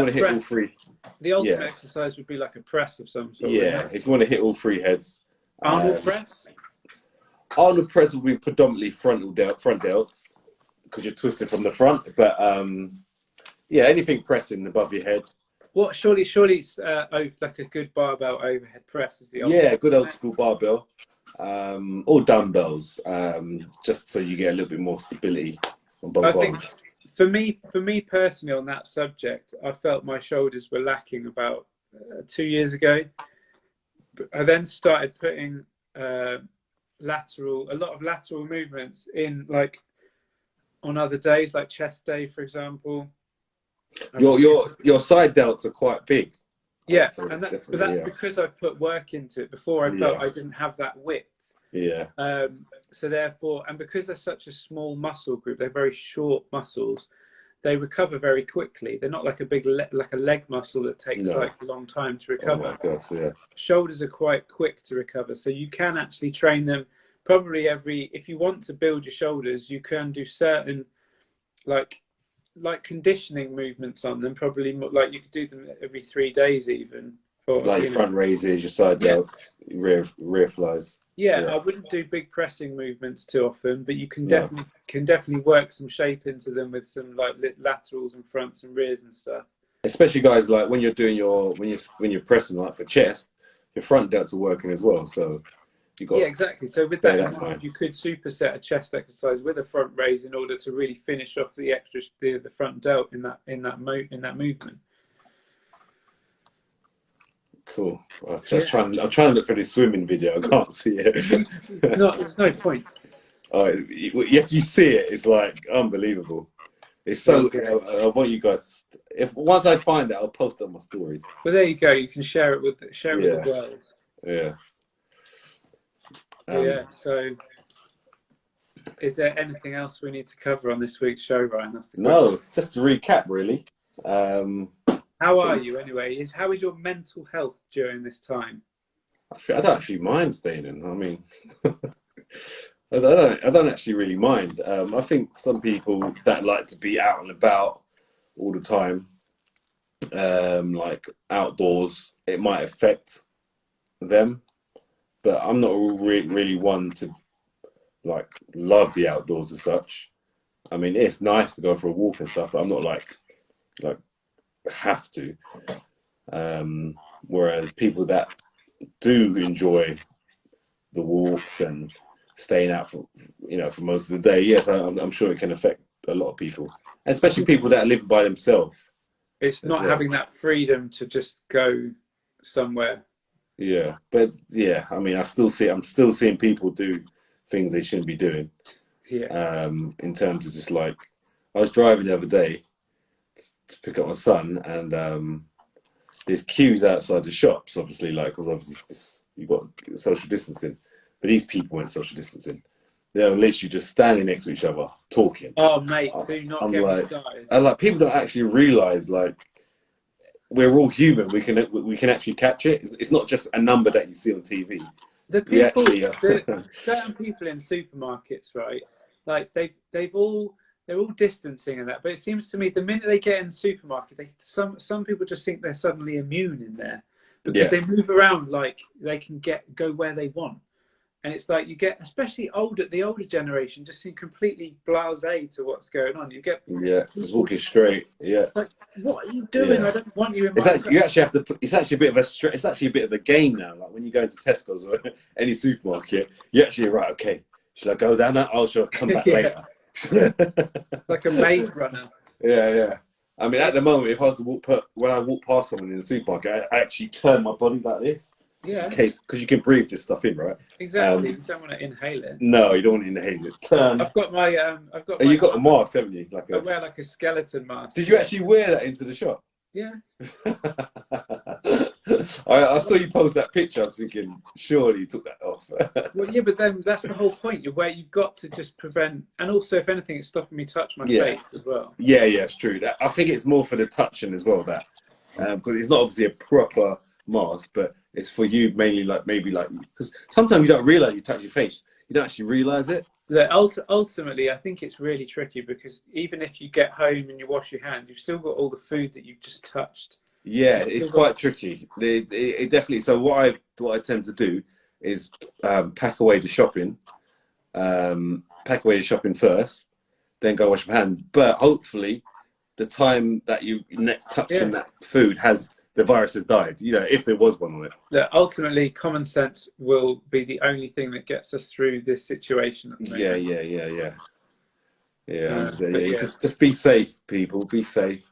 ultimate exercise would be like a press of some sort. Yeah, if you want to hit all 3 heads. Arnold press? Arnold press will be predominantly front delts because you're twisted from the front. But yeah, anything pressing above your head. What? Surely, like a good barbell overhead press is the ultimate. Yeah, good old school barbell, or dumbbells, just so you get a little bit more stability on both arms. For me personally, on that subject, I felt my shoulders were lacking about 2 years ago. I then started putting a lot of lateral movements in, like on other days, like chest day, for example. Your side delts are quite big. Yeah, but that's because I put work into it. Before I felt I didn't have that width. Yeah. So therefore, and because they're such a small muscle group, they're very short muscles. They recover very quickly. They're not like a big like a leg muscle that takes like a long time to recover. Oh my gosh, yeah. Shoulders are quite quick to recover, so you can actually train them probably if you want to build your shoulders, you can do certain like conditioning movements on them. Probably like you could do them every 3 days even. Or, like front raises, your side delts, rear flies. Yeah, I wouldn't do big pressing movements too often, but you can definitely work some shape into them with some like laterals and fronts and rears and stuff. Especially guys, like when you're doing when you're pressing like for chest, your front delts are working as well. So You got Yeah, exactly. So with that in mind, you could superset a chest exercise with a front raise in order to really finish off the extra the front delt in that movement. Cool. I'm trying to look for this swimming video. I can't see it. There's no point. Oh, if you see it, it's like unbelievable. It's so. I want you guys. Once I find it, I'll post it on my stories. Well, there you go. You can share it with the world. Yeah. Yeah. So, is there anything else we need to cover on this week's show, Ryan? That's the question. No, just to recap, really. How are you anyway? How is your mental health during this time? I don't actually mind staying in. I mean, I don't actually really mind. I think some people that like to be out and about all the time, like outdoors, it might affect them. But I'm not really one to like love the outdoors as such. I mean, it's nice to go for a walk and stuff, but I'm not like have to. Whereas people that do enjoy the walks and staying out for most of the day, yes, I'm sure it can affect a lot of people, especially people that live by themselves. It's not having that freedom to just go somewhere. Yeah, but yeah, I mean, I'm still seeing people do things they shouldn't be doing. Yeah. In terms of just like, I was driving the other day to pick up my son, and there's queues outside the shops, obviously, like, because obviously you've got social distancing, but these people weren't social distancing. They were literally just standing next to each other, talking. Oh, mate, do not get me started. And like, people don't actually realise, like, we're all human. We can actually catch it. It's not just a number that you see on TV. Certain people in supermarkets, right? Like they're all distancing and that. But it seems to me the minute they get in the supermarket, some people just think they're suddenly immune in there because they move around like they can go where they want. And it's like you get, especially the older generation, just seem completely blasé to what's going on. You get just walking straight. Yeah, it's like, what are you doing? I don't want you in my. You actually have to. It's actually a bit of it's actually a bit of a game now. Like when you go into Tesco's or any supermarket, you actually right. Okay, should I go down that? Oh, should I come back later? Like a maze runner. Yeah. I mean, at the moment, if I was to when I walk past someone in the supermarket, I actually turn my body like this. Just in case, because you can breathe this stuff in, right? Exactly. You don't want to inhale it. No, you don't want to inhale it. I've got my. You got a mask, haven't you? I wear like a skeleton mask. Did you actually wear that into the shop? Yeah. I saw you post that picture. I was thinking, surely you took that off. Well, yeah, but then that's the whole point. You've got to just prevent, and also, if anything, it's stopping me touch my face as well. Yeah, it's true. I think it's more for the touching as well. That because it's not obviously a proper mask, but it's for you mainly, like maybe like because sometimes you don't realize you touch your face. You don't actually realize it. Ultimately, I think it's really tricky because even if you get home and you wash your hands, you've still got all the food that you've just touched. Yeah, it's quite tricky. It definitely. So what I tend to do is pack away the shopping. Pack away the shopping first, then go wash my hands. But hopefully, the time that you next touching that food the virus has died, if there was one on it. That ultimately, common sense will be the only thing that gets us through this situation. Just be safe, people. Be safe,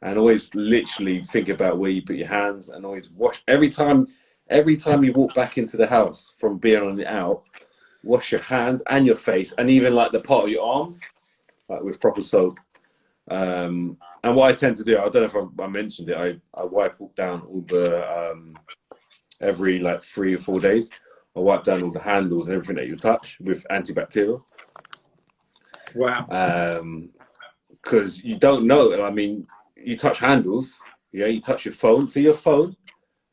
and always literally think about where you put your hands, and always wash every time you walk back into the house from being on it out. Wash your hands and your face, and even like the part of your arms, like with proper soap. And what I tend to do, I don't know if I mentioned it, I wipe down all the, every like 3 or 4 days, I wipe down all the handles and everything that you touch with antibacterial. Wow. Because you don't know, I mean, you touch handles, you touch your phone. See your phone?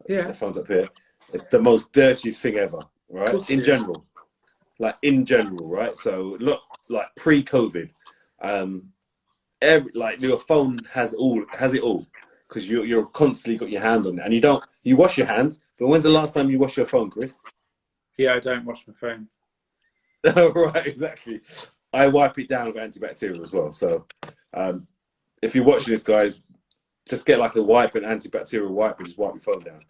Yeah. The phone's up here. It's the most dirtiest thing ever, right? In general. Right? So look, like pre-COVID, your phone has it all because you're constantly got your hand on it, and you wash your hands. But when's the last time you wash your phone, Chris? Yeah, I don't wash my phone. Right, exactly. I wipe it down with antibacterial as well. So if you're watching this, guys, just get like a wipe, an antibacterial wipe, and just wipe your phone down.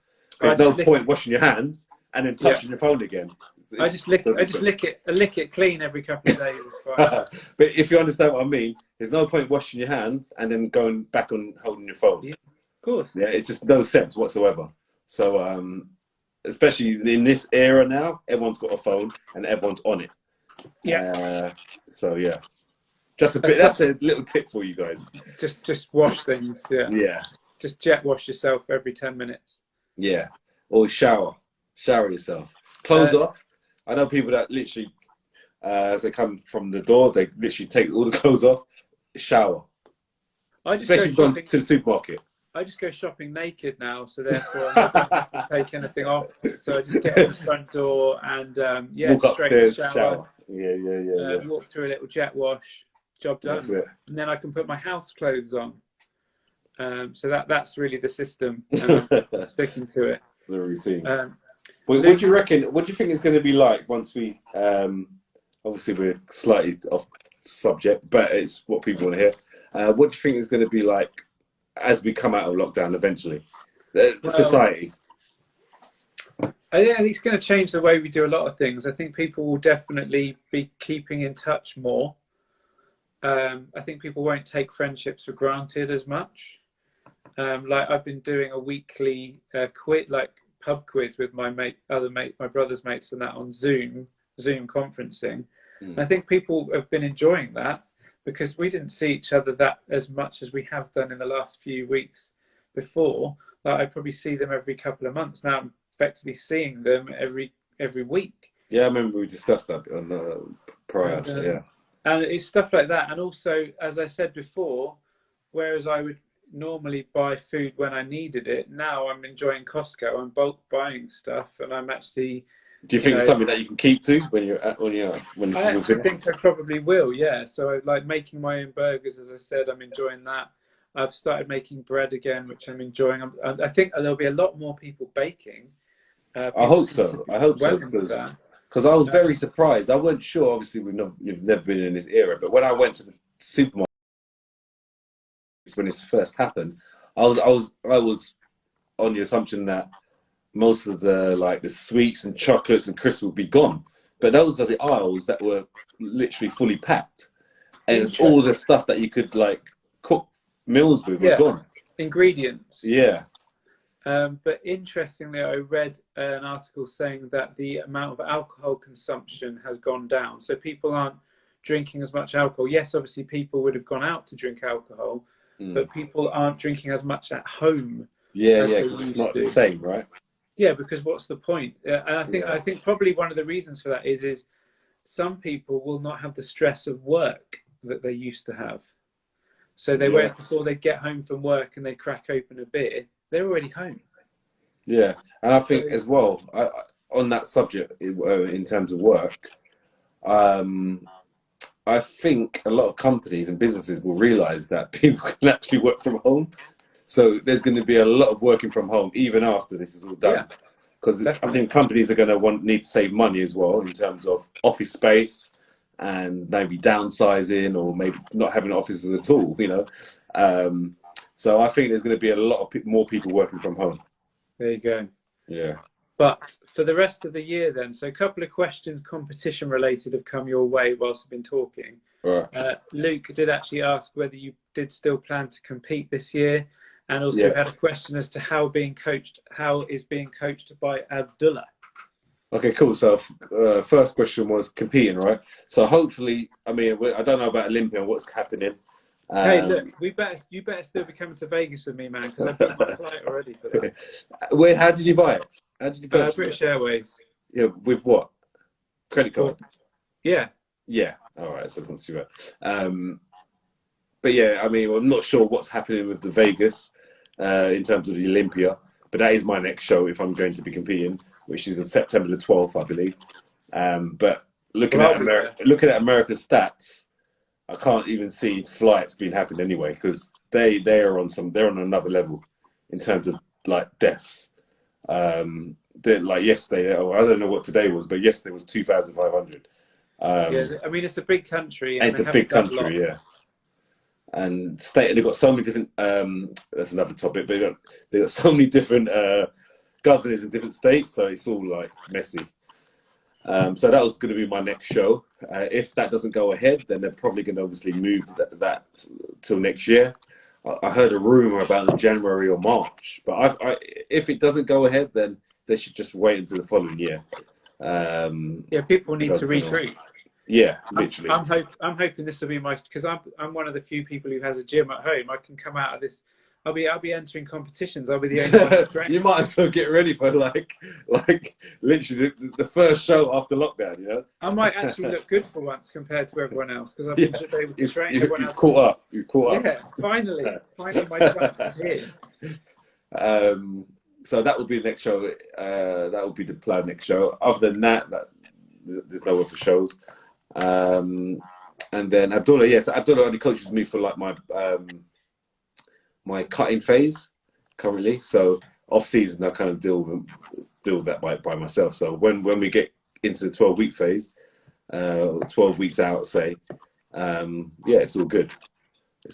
There's no point washing your hands and then touching your phone again. I just lick it clean every couple of days. It's fine. But if you understand what I mean, there's no point washing your hands and then going back on holding your phone. Yeah, of course. Yeah, it's just no sense whatsoever. So, especially in this era now, everyone's got a phone and everyone's on it. Yeah. So yeah, just a bit. That's a little tip for you guys. Just wash things. Yeah. Yeah. Just jet wash yourself every 10 minutes. Yeah. Or shower yourself. Clothes off. I know people that literally, as they come from the door, they literally take all the clothes off, shower. Especially going to the supermarket. I just go shopping naked now, so therefore I'm not going to take anything off. So I just get to the front door and walk upstairs, shower. Yeah. Walk through a little jet wash, job done. That's it. And then I can put my house clothes on. So that's really the system. Sticking to it. The routine. What do you reckon? What do you think it's going to be like once we? Obviously, we're slightly off subject, but it's what people want to hear. What do you think it's going to be like as we come out of lockdown eventually? Society. I think it's going to change the way we do a lot of things. I think people will definitely be keeping in touch more. I think people won't take friendships for granted as much. Like I've been doing a weekly pub quiz with my brother's mates and that on Zoom conferencing. And I think people have been enjoying that because we didn't see each other that as much as we have done in the last few weeks before. Like I probably see them every couple of months. Now I'm effectively seeing them every week. Yeah, I remember we discussed that on prior. Yeah. And it's stuff like that. And also, as I said before, whereas I would normally buy food when I needed it, now I'm enjoying Costco. I'm bulk buying stuff, and I'm actually. Do you think it's something that you can keep to when I think I probably will. Yeah. So I like making my own burgers. As I said, I'm enjoying that. I've started making bread again, which I'm enjoying. I think there'll be a lot more people baking. I hope so. Because I was very surprised. I wasn't sure. Obviously, you've never been in this era, but when I went to the supermarket when this first happened, I was on the assumption that most of the sweets and chocolates and crisps would be gone, but those are the aisles that were literally fully packed, and it's all the stuff that you could cook meals with were gone. Ingredients. Yeah. But interestingly, I read an article saying that the amount of alcohol consumption has gone down. So people aren't drinking as much alcohol. Yes, obviously people would have gone out to drink alcohol, but people aren't drinking as much at home. Yeah, because it's not the same, right? Yeah, because what's the point? And I think probably one of the reasons for that is some people will not have the stress of work that they used to have. So whereas before they get home from work and they crack open a beer, they're already home. Yeah, and I think as well, on that subject, in terms of work, I think a lot of companies and businesses will realise that people can actually work from home. So there's going to be a lot of working from home even after this is all done. Because I think companies are going to need to save money as well in terms of office space and maybe downsizing or maybe not having offices at all, So I think there's going to be a lot of more people working from home. There you go. Yeah. But for the rest of the year then, so a couple of questions competition related have come your way whilst I've been talking. Right. Luke did actually ask whether you did still plan to compete this year, and also had a question as to how is being coached by Abdullah. Okay, cool. So first question was competing, right? So hopefully, I don't know about Olympia and what's happening. Hey, look, you better still be coming to Vegas with me, man, because I've booked my flight already for that. How did you buy it? How did you purchase British Airways. Yeah, with what? Credit card? Yeah. Yeah. All right, so it's not too bad. But yeah, I'm not sure what's happening with the Vegas in terms of the Olympia, but that is my next show if I'm going to be competing, which is on September the 12th, I believe. But looking at America's stats, I can't even see flights being happening anyway because they're on another level in terms of deaths. Yesterday, I don't know what today was, but yesterday was 2,500. It's a big country. And it's a big country, yeah. And they've got so many different. That's another topic, but they've got so many different governors in different states, so it's all like messy. So that was going to be my next show. If that doesn't go ahead, then they're probably going to obviously move that till next year. I heard a rumor about January or March, but if it doesn't go ahead, then they should just wait until the following year. Yeah, people need to regroup. Yeah, literally. I'm hoping this will be because I'm one of the few people who has a gym at home. I can come out of this. I'll be entering competitions. I'll be the only one to train. You might as well get ready for like literally the first show after lockdown. You know, I might actually look good for once compared to everyone else because I've been able to train. You've caught up. You've caught up. Yeah, finally my chance is here. So that would be the next show. That would be the planned next show. Other than that, there's no other shows. And then Abdullah, yes, Abdullah only coaches me for like my cutting phase currently. So off season, I kind of deal with that by myself. So when we get into the 12-week phase, 12 weeks out, say, it's all good.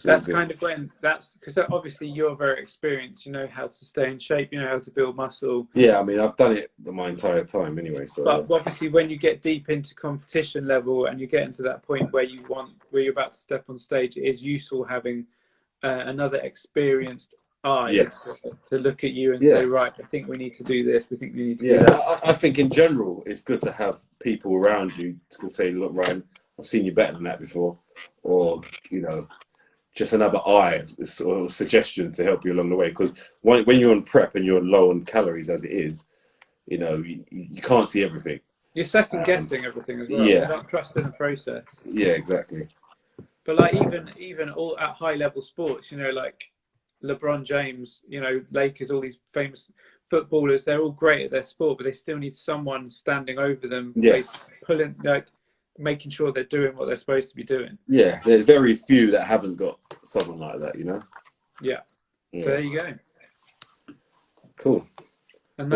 That's kind of when because obviously you're very experienced. You know how to stay in shape. You know how to build muscle. Yeah, I mean I've done it my entire time anyway. So, but obviously when you get deep into competition level and you get into that point where you're about to step on stage, it is useful having another experienced eye to look at you and say, right, I think we need to do this. We think we need to do that. I think in general it's good to have people around you to say, look, Ryan, I've seen you better than that before, or just another eye or suggestion to help you along the way. Because when you're on prep and you're low on calories as it is, you can't see everything. You're second guessing everything as well. Yeah. You're not trusting the process. Yeah, exactly. But like even all at high level sports, like LeBron James, Lakers, all these famous footballers, they're all great at their sport, but they still need someone standing over them, pulling, making sure they're doing what they're supposed to be doing. Yeah, there's very few that haven't got someone like that, Yeah. So there you go. Cool.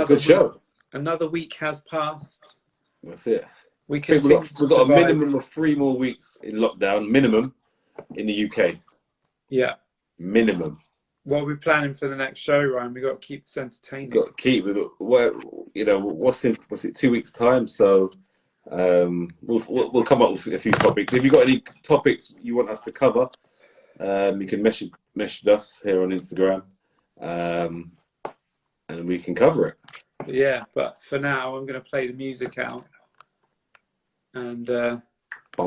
Good show. Another week has passed. That's it. We've got a minimum of 3 more weeks in lockdown, minimum, in the UK. Yeah. Minimum. What are we planning for the next show, Ryan? We've got to keep this entertaining. What's it, 2 weeks' time? So we'll come up with a few topics. If you've got any topics you want us to cover, you can message us here on Instagram, and we can cover it. Yeah, but for now, I'm going to play the music out, and that'll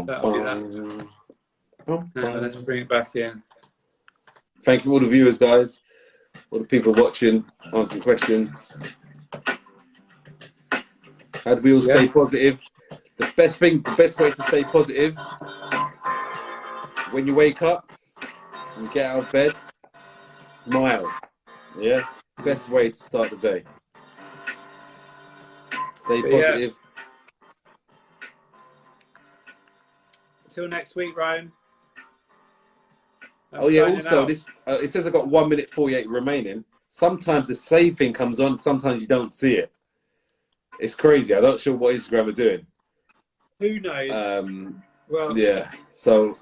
be that. Let's bring it back in. Thank you all the viewers, guys, all the people watching, answering questions. How do we all stay positive? The best way to stay positive, when you wake up and get out of bed, smile. Yeah, best way to start the day. Stay positive. Until next week, Ryan. Also, this it says I've got 1 minute 48 remaining. Sometimes the save thing comes on, sometimes you don't see it. It's crazy. I'm not sure what Instagram are doing. Who knows? Yeah. So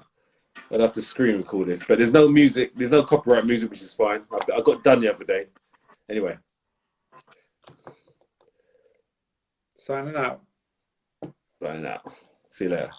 I'd have to screen record this, but there's no music, there's no copyright music, which is fine. I got done the other day. Anyway. Signing out. See you later.